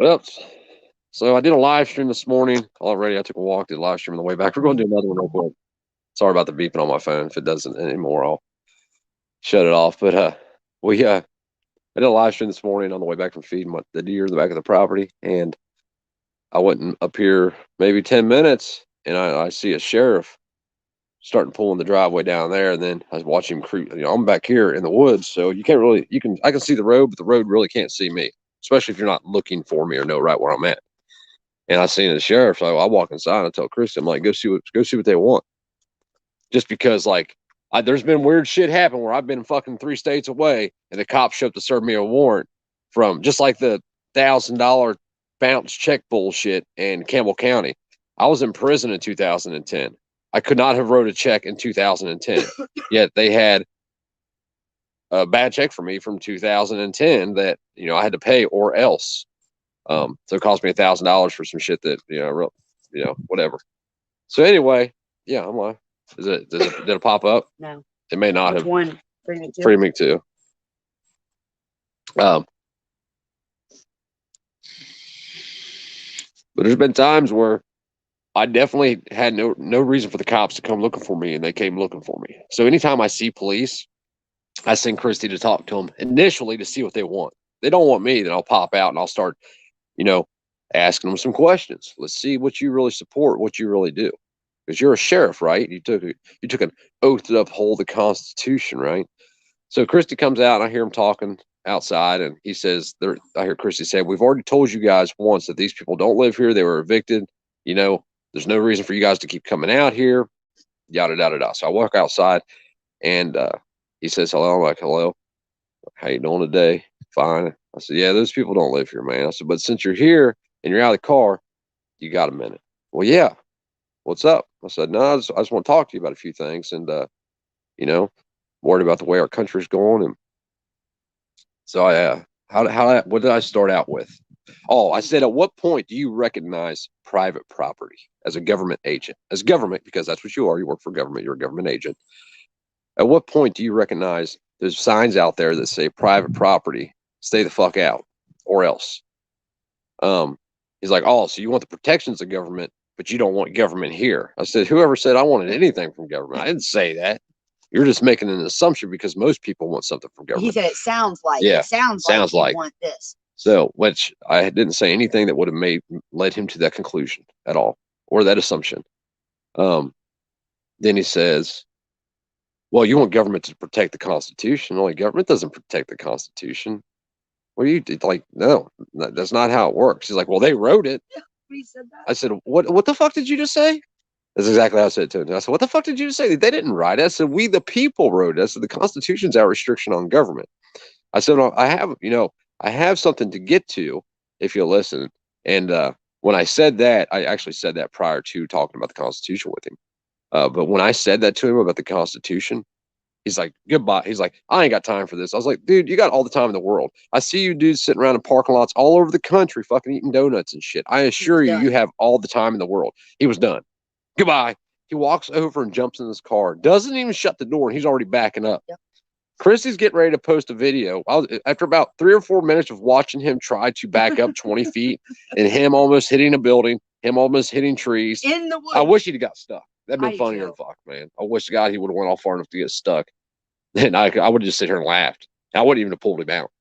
Well, so I did a live stream this morning already. I took a walk, did a live stream on the way back. We're going to do another one real quick. Sorry about the beeping on my phone. If it doesn't anymore, I'll shut it off. But I did a live stream this morning on the way back from feeding the deer in the back of the property, and I went up here maybe 10 minutes, and I see a sheriff starting pulling the driveway down there, and then I was watching him creep. I'm back here in the woods, so you can't really. I can see the road, but the road really can't see me, especially if you're not looking for me or know right where I'm at. And I seen the sheriff, so I walk inside and I tell Chris, I'm like, go see what they want. Just because, like, there's been weird shit happen where I've been fucking 3 states away, and the cops show up to serve me a warrant from just like the $1,000 bounce check bullshit in Campbell County. I was in prison in 2010. I could not have wrote a check in 2010, yet they had a bad check for me from 2010 that I had to pay or else. So it cost me $1,000 for some shit that whatever. So anyway, yeah, I'm like, did it pop up? No, it may not have. One Free me too. But there's been times where I definitely had no reason for the cops to come looking for me, and they came looking for me. So anytime I see police, I send Christy to talk to them initially to see what they want. They don't want me, then I'll pop out and I'll start, asking them some questions. Let's see what you really support, what you really do, because you're a sheriff, right? You took an oath to uphold the Constitution, right? So Christy comes out, and I hear him talking outside, and he says, I hear Christy say, "We've already told you guys once that these people don't live here. They were evicted. There's no reason for you guys to keep coming out here." Yada yada yada. So I walk outside, and he says hello. I'm like, "Hello, how you doing today?" "Fine." I said, "Yeah, those people don't live here, man." I said, "But since you're here and you're out of the car, you got a minute?" "Well, yeah. What's up?" I said, "No, I just want to talk to you about a few things, and worried about the way our country's going." And so what did I start out with? Oh, I said, "At what point do you recognize private property as a government agent, as government, because that's what you are. You work for government. You're a government agent. At what point do you recognize there's signs out there that say private property, stay the fuck out, or else?" He's like, "Oh, so you want the protections of government, but you don't want government here?" I said, "Whoever said I wanted anything from government? I didn't say that. You're just making an assumption because most people want something from government." He said, "It sounds like." Yeah, it sounds like you want this. So, which I didn't say anything that would have led him to that conclusion at all, or that assumption. Then he says, "Well, you want government to protect the Constitution." Only government doesn't protect the Constitution. What do you like? No, that's not how it works. He's like, "Well, they wrote it." Yeah, he said that. I said, What the fuck did you just say?" That's exactly how I said it to him. I said, "What the fuck did you just say?" "They didn't write it." I said, "We, the people, wrote it." I said, "The Constitution's our restriction on government." I said, "No, I have something to get to if you'll listen." And when I said that, I actually said that prior to talking about the Constitution with him. But when I said that to him about the Constitution, he's like, "Goodbye." He's like, "I ain't got time for this." I was like, "Dude, you got all the time in the world. I see you dudes sitting around in parking lots all over the country fucking eating donuts and shit. I assure you, you have all the time in the world." He was done. "Goodbye." He walks over and jumps in his car, doesn't even shut the door, and he's already backing up. Yep. Christy's getting ready to post a video. After about 3 or 4 minutes of watching him try to back up 20 feet and him almost hitting a building, him almost hitting trees. In the woods. I wish he'd got stuck. That'd been funnier than fuck, man. I wish to God he would have went off far enough to get stuck. And I would have just sit here and laughed. I wouldn't even have pulled him out.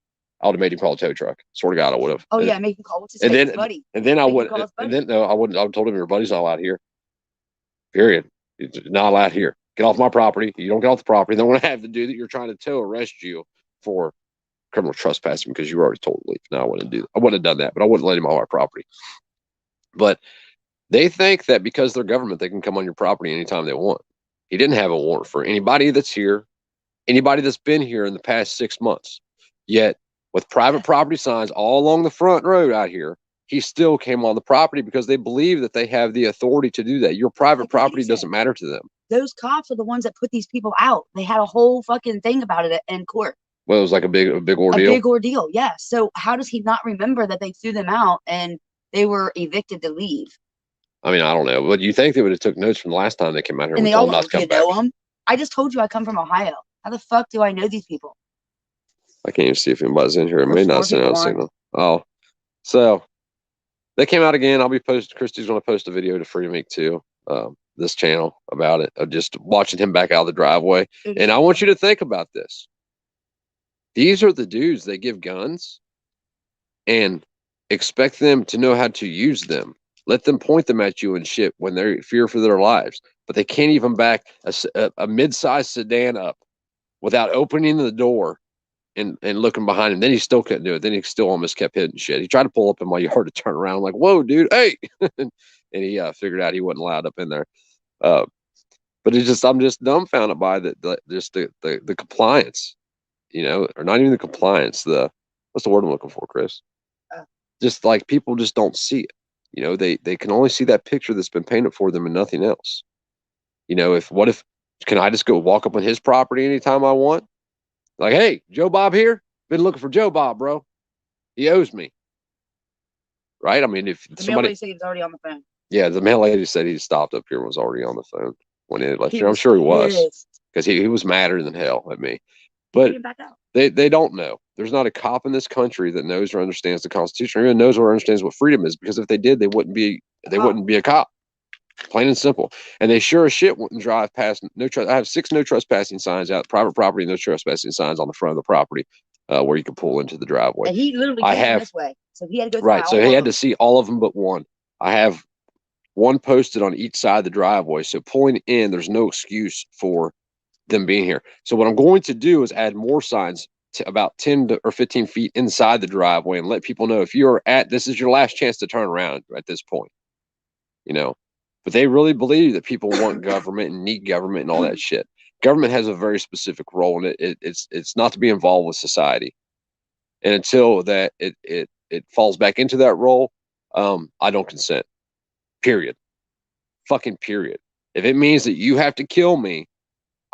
I would have made him call a tow truck. Swear to God, I would have. Oh, yeah, make him call. What's his name? Buddy. And then I would. And then no, I wouldn't. I would have told him, "Your buddy's not allowed here. Period. He's not allowed here. Get off my property. You don't get off the property. Then we're gonna have the dude that you're trying to tow arrest you for criminal trespassing because you were already told to leave." No, I wouldn't do that. I wouldn't have done that, but I wouldn't let him on my property. But they think that because they're government, they can come on your property anytime they want. He didn't have a warrant for anybody that's here, anybody that's been here in the past 6 months. Yet, with private property signs all along the front road out here, he still came on the property because they believe that they have the authority to do that. Your private property doesn't matter to them. Those cops are the ones that put these people out. They had a whole fucking thing about it in court. Well, it was like a big ordeal. A big ordeal, yeah. So how does he not remember that they threw them out and they were evicted to leave? I mean, I don't know. But you think they would have took notes from the last time they came out here and they all not to come back? Know them? I just told you I come from Ohio. How the fuck do I know these people? I can't even see if anybody's in here. It may not send out a signal. Oh, so They came out again. I'll be posting. Christy's going to post a video to Freedom Inc. too. This channel about it, of just watching him back out of the driveway. And I want you to think about this. These are the dudes that give guns and expect them to know how to use them. Let them point them at you and shit when they're fear for their lives. But they can't even back a mid-sized sedan up without opening the door and looking behind him. Then he still couldn't do it. Then he still almost kept hitting shit. He tried to pull up in my yard to turn around. I'm like, whoa, dude, hey. And he figured out he wasn't allowed up in there. But it's just, I'm just dumbfounded by just the compliance, or not even the compliance. What's the word I'm looking for, Chris? Just like people just don't see it. They can only see that picture that's been painted for them and nothing else. If can I just go walk up on his property anytime I want? Like, hey, Joe Bob here. Been looking for Joe Bob, bro. He owes me. Right? I mean, if the mail lady said he was already on the phone. Yeah, the mail lady said he stopped up here and was already on the phone when it left here. I'm sure he was, because he was madder than hell at me. But they don't know. There's not a cop in this country that knows or understands the Constitution, or even knows or understands what freedom is. Because if they did, they wouldn't be a cop. Plain and simple. And they sure as shit wouldn't drive past I have 6 no trespassing signs out private property, no trespassing signs on the front of the property where you can pull into the driveway. And he literally came this way, so he had to go right. So he had to see all of them but one. I have one posted on each side of the driveway. So pulling in, there's no excuse for them being here. So what I'm going to do is add more signs to about 10 or 15 feet inside the driveway and let people know if you're this is your last chance to turn around at this point. But they really believe that people want government and need government and all that shit. Government has a very specific role, and it's not to be involved with society. And until that it falls back into that role, I don't consent. Period. Fucking period. If it means that you have to kill me,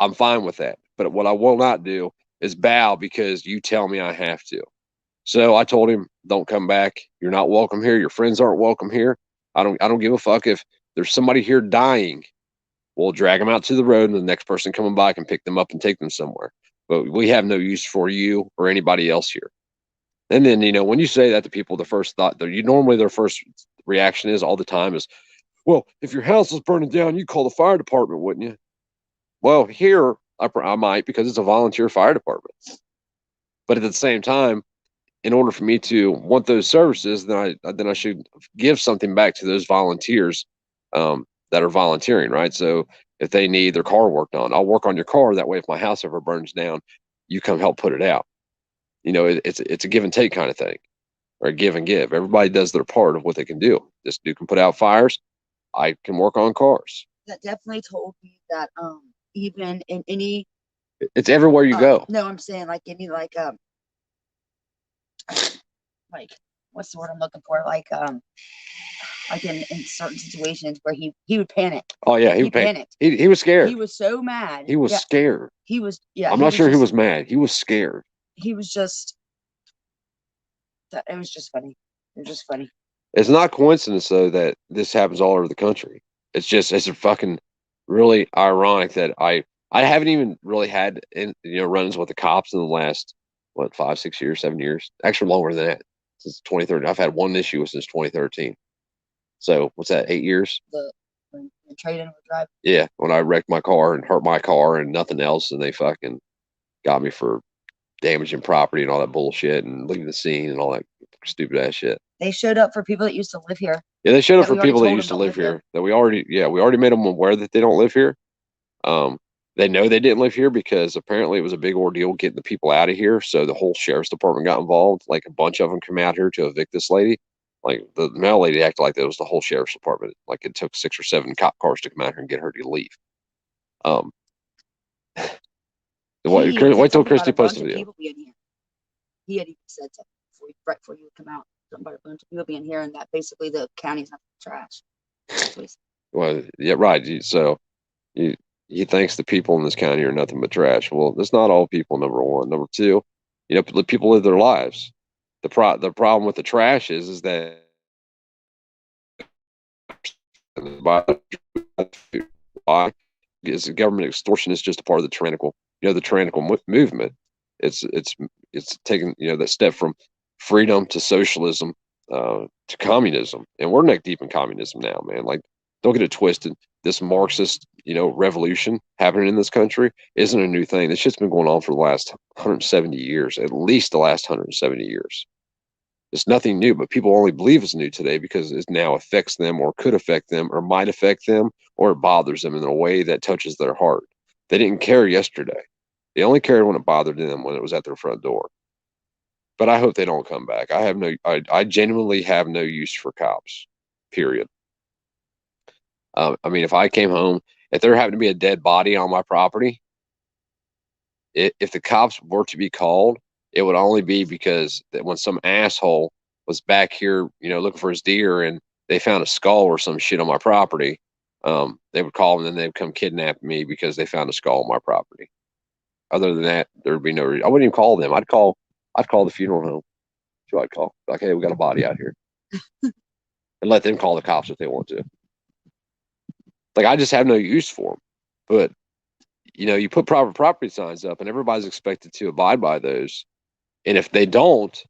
I'm fine with that. But what I will not do is bow because you tell me I have to. So I told him, don't come back. You're not welcome here. Your friends aren't welcome here. I don't give a fuck if there's somebody here dying. We'll drag them out to the road, and the next person coming by can pick them up and take them somewhere. But we have no use for you or anybody else here. And then, when you say that to people, the first thought, normally their first reaction is all the time is, well, if your house is burning down, you call the fire department, wouldn't you? Well, here I might, because it's a volunteer fire department. But at the same time, in order for me to want those services, then I should give something back to those volunteers that are volunteering, right? So if they need their car worked on, I'll work on your car. That way, if my house ever burns down, you come help put it out. It's a give and take kind of thing, or a give and give. Everybody does their part of what they can do. This dude can put out fires. I can work on cars. That definitely told me that even in any, it's everywhere you go. No, I'm saying like any like what's the word I'm looking for? Like in certain situations where he would panic. Oh yeah, he panicked. He was scared. He was so mad. He was scared. He was I'm not sure he was mad. He was scared. He was just. It was just funny. It was just funny. It's not coincidence though that this happens all over the country. It's a fucking really ironic that I haven't even really had run-ins with the cops in the last 5, 6 years, 7 years, actually longer than that, since 2013. I've had one issue since 2013. So what's that? 8 years. The trade-in drive. Yeah, when I wrecked my car and hurt my car and nothing else, and they fucking got me for damaging property and all that bullshit and leaving the scene and all that stupid ass shit. They showed up for people that used to live here. Yeah, they showed up for people that used to live here. That we already made them aware that they don't live here. They know they didn't live here because apparently it was a big ordeal getting the people out of here. So the whole sheriff's department got involved. Like a bunch of them come out here to evict this lady. Like the mail lady acted like that was the whole sheriff's department. Like it took 6 or 7 cop cars to come out here and get her to leave. Wait till Christy posts the video. He had even said something before you would come out. Something about a bunch of people being here, and that basically the county's not trash. Well, yeah, right. So he thinks the people in this county are nothing but trash. Well, that's not all people. Number one. Number two, people live their lives. The problem with the trash is that why is the government extortion is just a part of the tyrannical movement. It's taking that step from freedom to socialism to communism, and we're neck deep in communism now, man. Like, don't get it twisted. This Marxist, revolution happening in this country isn't a new thing. This shit's been going on for the last 170 years, at least the last 170 years. It's nothing new, but people only believe it's new today because it now affects them, or could affect them, or might affect them, or it bothers them in a way that touches their heart. They didn't care yesterday. They only cared when it bothered them, when it was at their front door. But I hope they don't come back. I genuinely have no use for cops, period. I mean, if I came home, if there happened to be a dead body on my property, if the cops were to be called, it would only be because that when some asshole was back here, looking for his deer, and they found a skull or some shit on my property, they would call, and then they'd come kidnap me because they found a skull on my property. Other than that, there would be no reason. I wouldn't even call them. I'd call the funeral home. That's who I'd call. Like, hey, we got a body out here, and let them call the cops if they want to. Like, I just have no use for them. But you put private property signs up, and everybody's expected to abide by those. And if they don't,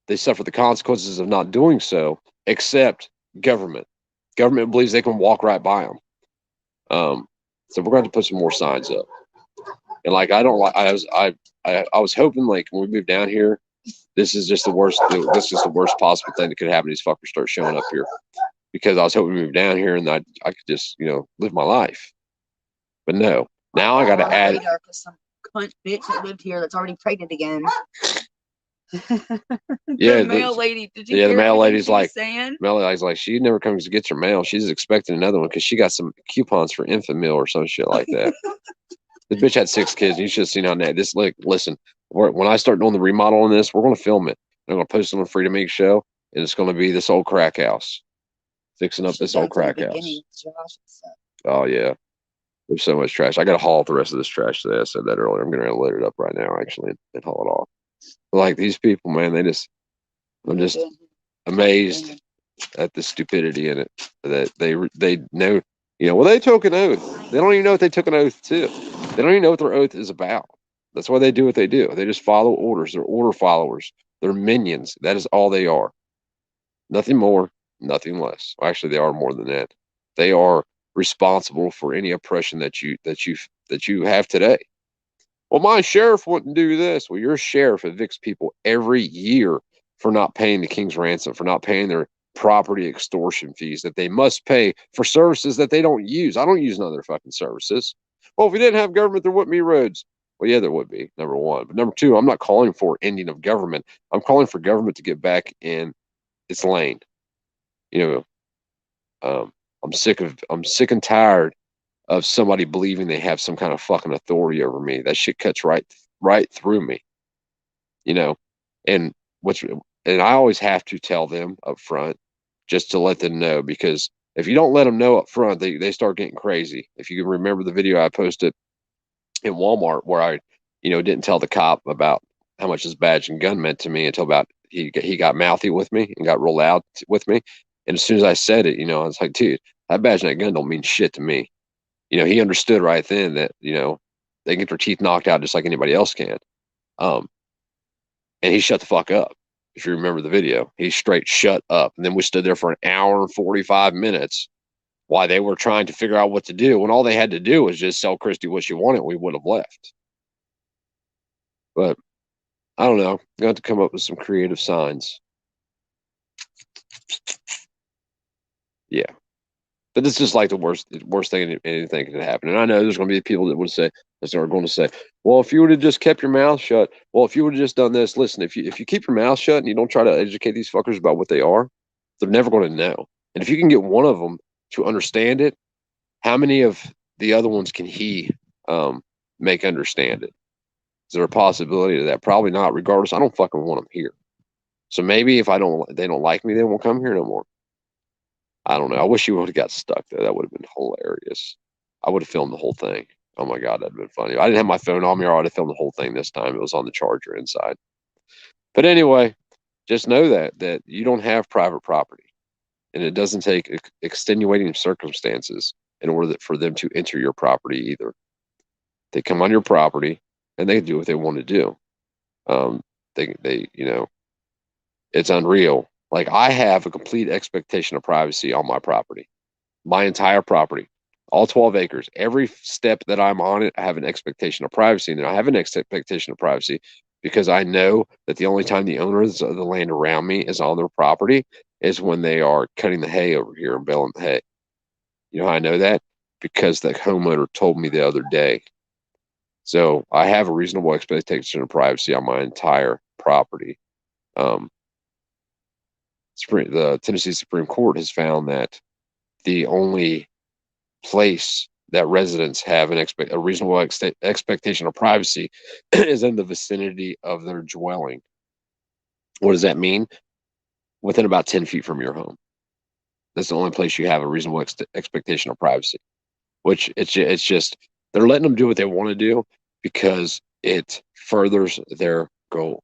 they suffer the consequences of not doing so, except government. Government believes they can walk right by them. So we're going to put some more signs up. And like, I was hoping, like, when we moved down here, this is just the worst. This is the worst possible thing that could happen. These fuckers start showing up here, because I was hoping to move down here and I could just live my life. But no, now I got to add. Some cunt bitch that lived here that's already pregnant again. Yeah, mail lady. Did you hear the mail lady's like, she never comes to get her mail. She's expecting another one because she got some coupons for infant meal or some shit like that. The bitch had 6 kids. You should have seen how that. This, like, listen, when I start doing the remodel on this, we're going to film it. I'm going to post it on Freedom Inc. show, and it's going to be this old crack house, fixing up this old crack house. Oh yeah, there's so much trash. I got to haul the rest of this trash today. I said that earlier. I'm going to load it up right now, actually, and haul it off. But like, these people, man, I'm just amazed at the stupidity in it, that they know. Well, they took an oath. They don't even know what they took an oath to. They don't even know what their oath is about. That's why they do what they do. They just follow orders. They're order followers. They're minions. That is all they are. Nothing more, nothing less. Well, actually, they are more than that. They are responsible for any oppression that you have today. Well, my sheriff wouldn't do this. Well, your sheriff evicts people every year for not paying the king's ransom, for not paying their property extortion fees that they must pay for services that they don't use. I don't use none of their fucking services. Well, if we didn't have government, there wouldn't be roads. Well, yeah, there would be, number one. But number two, I'm not calling for ending of government. I'm calling for government to get back in its lane. I'm sick and tired of somebody believing they have some kind of fucking authority over me. That shit cuts right through me. And I always have to tell them up front, just to let them know, because if you don't let them know up front, they start getting crazy. If you can remember the video I posted in Walmart where I, didn't tell the cop about how much his badge and gun meant to me until about he got mouthy with me and got real loud with me. And as soon as I said it, I was like, dude, that badge and that gun don't mean shit to me. He understood right then that, they get their teeth knocked out just like anybody else can. And he shut the fuck up. If you remember the video, he straight shut up. And then we stood there for an hour and 45 minutes while they were trying to figure out what to do, when all they had to do was just sell Christy what she wanted. We would have left. But I don't know. You have to come up with some creative signs. Yeah. But this is like the worst thing anything could happen. And I know there's going to be people that are going to say, well, if you would have just kept your mouth shut, well, if you would have just done this, listen, if you keep your mouth shut and you don't try to educate these fuckers about what they are, they're never going to know. And if you can get one of them to understand it, how many of the other ones can he make understand it? Is there a possibility of that? Probably not. Regardless, I don't fucking want them here. So maybe if they don't like me, they won't come here no more. I don't know. I wish you would have got stuck there. That would have been hilarious. I would have filmed the whole thing. Oh my God, that'd been funny. I didn't have my phone on me, or I would have filmed the whole thing this time. It was on the charger inside. But anyway, just know that you don't have private property, and it doesn't take extenuating circumstances in order for them to enter your property either. They come on your property and they do what they want to do. They it's unreal Like I have a complete expectation of privacy on my property, my entire property, all 12 acres. Every step that I'm on it, I have an expectation of privacy. And I have an expectation of privacy because I know that the only time the owners of the land around me is on their property is when they are cutting the hay over here and baling the hay. You know how I know that? Because the homeowner told me the other day. So I have a reasonable expectation of privacy on my entire property. Um, the Tennessee Supreme Court has found that the only place that residents have a reasonable expectation of privacy is in the vicinity of their dwelling. What does that mean? Within about 10 feet from your home. That's the only place you have a reasonable expectation of privacy. Which it's just they're letting them do what they want to do because it furthers their goal.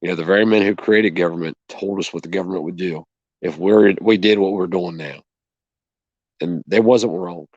You know, the very men who created government told us what the government would do if we did what we're doing now, and they wasn't wrong.